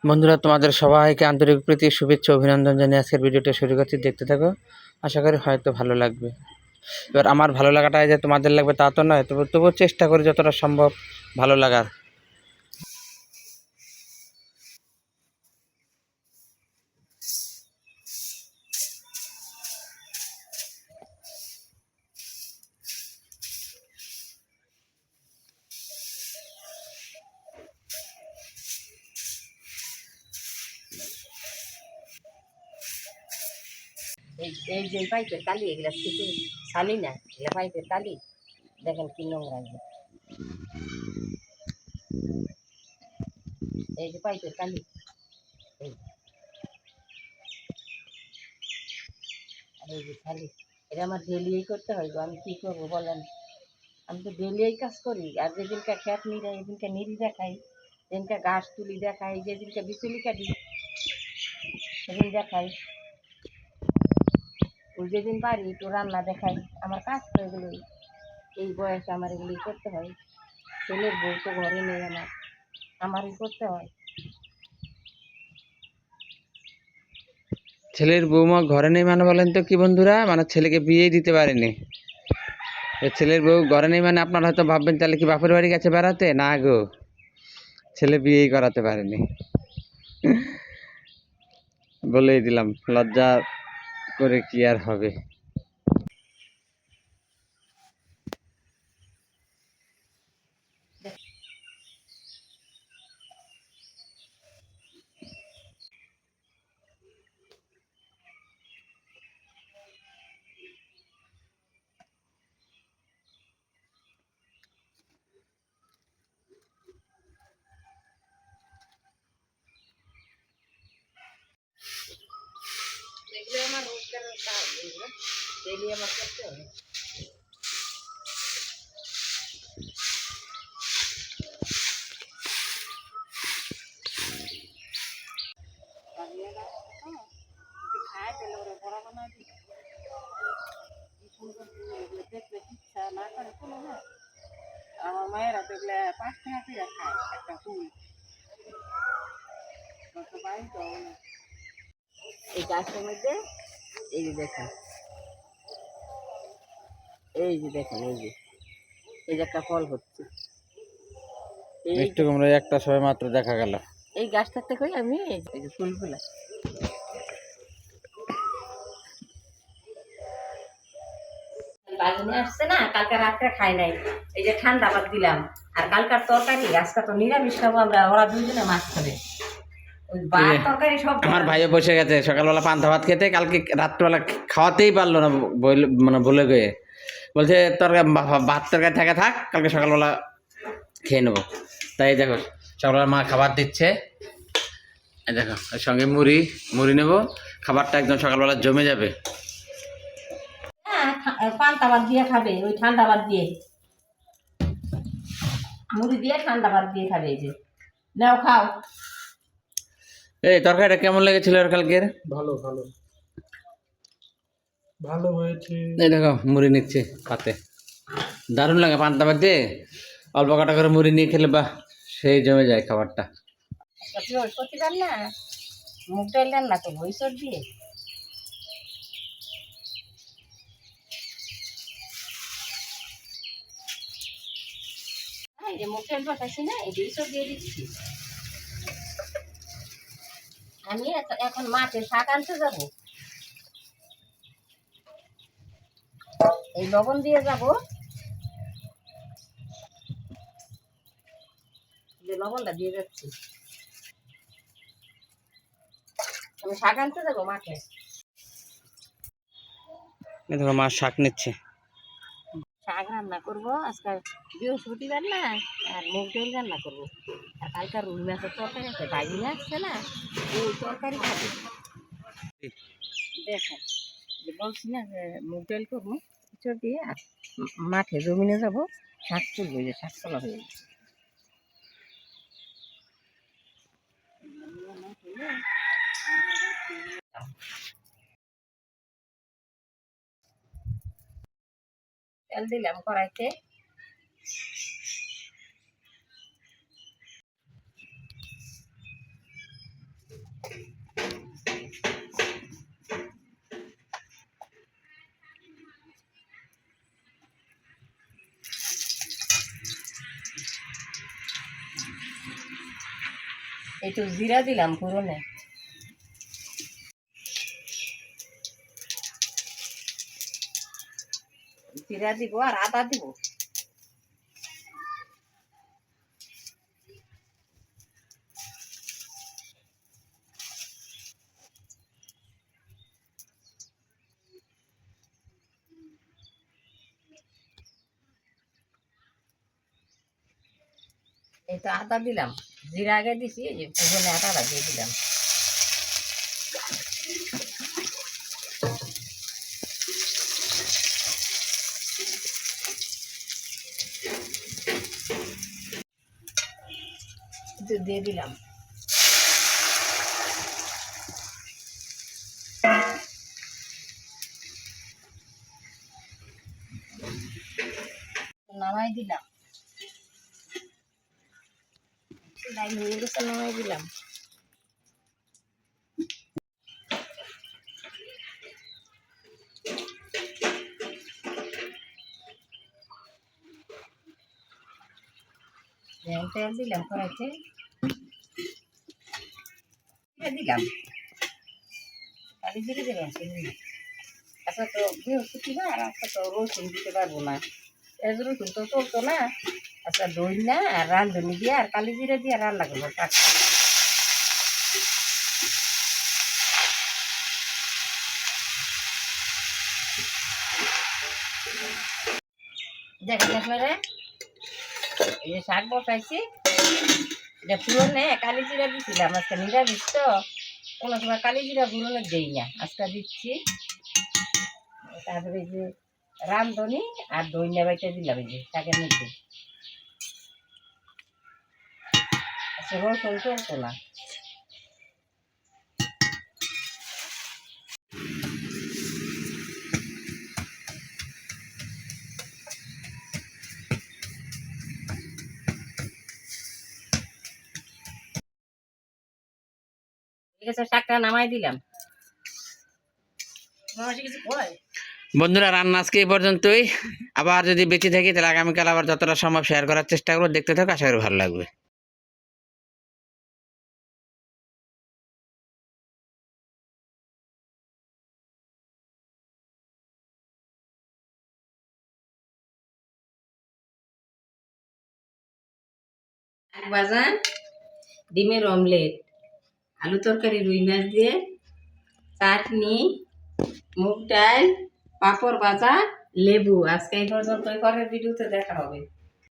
বন্ধুরা, তোমাদের সবাইকে আন্তরিক প্রীতি শুভেচ্ছা অভিনন্দন জানিয়ে আজকের ভিডিওটা শুরু করছি। দেখতে থাকো, আশা করি হয়তো ভালো লাগবে। এবার আমার ভালো লাগাটাই যে তোমাদের লাগবে তা তো নয়, তবুও চেষ্টা করি যতটা সম্ভব ভালো লাগার। এই যে পাইপের কালি এগুলা কিছু ছালি না, এগুলা পাইপের কালি দেখেন কি নোংরা। এই যে পাইপের কালি, এই যে ছালি, এটা আমার ডেলি করতে হয়। আমি কি করবো বলেন? আমি তো ডেলি এই কাজ করি। আর যেদিনকে খেত নিরাই, এদিনকে নিরি দেখাই, যেদিনকে ঘাস তুলি দেখাই, যেদিনকে বিচুলি কাটি সেদিন দেখাই, ওই যেদিন পারি একটু রান্না দেখাই। আমার কাজ তো এগুলোই, এই বয়সে আমার এগুলোই করতে হয়। ছেলের বউ তো ঘরে নেই, আমারই করতে হয়। ছেলের বৌমা ঘরে নেই মানে বলেন তো কি বন্ধুরা, মানে ছেলেকে বিয়েই দিতে পারেনি। ছেলের বউ ঘরে নেই মানে আপনারা হয়তো ভাববেন তাহলে কি বাপের বাড়ি গেছে বেড়াতে? না গো, ছেলে বিয়েই করাতে পারেনি। বলেই দিলাম, লজ্জা করে কি আর হবে। এগুলো আমার রোজগারের কাজ, এগুলো ডেইলি আমার করতে হবে। খায় তাহলে ওরা বড় বানায় দিই, দেখলে ইচ্ছা না করে কোনো না। আমার মায়েরা তো এগুলো 5 টাকা করে খায় একটা ফুল। এই গাছের মধ্যে এই যে দেখেন, এই যে দেখেন, এই যে একটা ফল হচ্ছে। মিষ্টি কুমড়া একটা সময় মাত্র দেখা গেল। এই গাছটাতে কই আমি এই যে ফুলগুলা বাগিনে আসছে না, কালকে রাত্রে খাই নাই, এই যে ঠান্ডা ভাত দিলাম। আর কালকার তরকারি আজকে তো নিরামিষ খাবো আমরা, ওরা দুজনে মাছ খাবে। ওই ভাত তরকারি সব আমার ভাইও বসে গেছে সকালবেলা পান্তা ভাত খেতে, কালকে রাত্রবেলা খাওয়াতেই পারলো না, মানে ভুলে গিয়ে বলছে তরকারি ভাত তরকারি থাকে থাক, কালকে সকালবেলা খেয়ে নেবো। তাই দেখো সকালবেলা মা খাবার দিচ্ছে, এই দেখো এর সঙ্গে মুড়ি মুড়ি নেবো, খাবারটা একদম সকালবেলা জমে যাবে। পান্তা ভাত দিয়ে খাবে, ওই ঠান্ডা ভাত দিয়ে মুড়ি দিয়ে ঠান্ডা ভাত দিয়ে খাবে। এই যে নাও খাও। এই তরকারিটা কেমন লেগেছিল আর কালকের? ভালো ভালো ভালো হয়েছে। এই দেখো মুড়ি নিচ্ছে পাতে, দারুণ লাগে পান্তা ভাত দিয়ে অল্প কাটা করে মুড়ি নিয়ে খেলে বাহ, সেই জমে যায় খাবারটা। প্রতিবার না মুগ ডাল রান্না করবো ওইসব দিয়ে। এই যে মুগ ডাল বসাইছি না, এই যে এইসব দিয়ে দিচ্ছি। আমি এখন মাঠে শাক আনতে যাবো, এই লবণ দিয়ে যাবো, যে লবণটা দিয়ে যাচ্ছি। আমি শাক আনতে যাবো মাঠে। এই দেখো মা শাক নিচ্ছে। শাক রান্না করবো আজকে, বৃহস্পতিবার না, আর মুগ ডাল রান্না করবো। আর কালকে রুই মাছের তরকারি আছে, বাইরে আসছে না, ওই তরকারি খাবো। দেখেন বলছি না যে মুগ ডাল করবো কিছু দিয়ে, আর মাঠে জমিনে যাবো, শাক তুলবো, যে শাক তোলা হয়ে গেছে। তেল দিলাম কড়াইতে, একটু জিরা দিলাম পুরনে, জিরা দিব আর আদা দিব। এই তো আদা দিলাম, জিরা আগে দিছি, এই যে পুরনে আদাটা দিয়ে দিলাম। একটু দিয়ে দিলাম। নামাই দিলাম, ডাল হয়ে গেছে, নামাই দিলাম। তেল দিলাম কড়াইতে, দিলাম কালি জিরে দিলাম। আচ্ছা তো বৃহস্পতিবার, আচ্ছা তো রসুন দিতে পারবো না, এর রসুন তো চলতো না। আচ্ছা দই না আর রাঁধুনি দিয়ে আর কালি জিরে দিয়ে রান্না করবো টাটকা। দেখেন আপনারা, এই যে শাক বসাইছি, এটা পুরনে কালি জিরা দিছিলাম, আজকে নিরামিষ তো কোনো সময় কালি জিরা পুরনে দেই না, আজকে দিচ্ছি। তারপরে এই যে রাঁধুনি আর দইনা বাইটা দিলাম এই যে শাকের মধ্যে। আচ্ছা রসুন চলতো না। ঠিক আছে, শাকটা নামাই দিলাম। কিছু কয় বন্ধুরা, রান্না আজকে এই পর্যন্তই। আবার যদি বেঁচে থাকি তাহলে আগামীকাল আবার যতটা সম্ভব শেয়ার করার চেষ্টা করবো। দেখতে থাকো, আশা করি ভালো লাগবে। শাক ভাজা, ডিমের অমলেট, আলু তরকারি, রুই মাছ দিয়ে চাটনি, মুগ ডাল, পাঁপড় ভাজা, লেবু। আজকে এই পর্যন্ত, পরের ভিডিওতে দেখা হবে।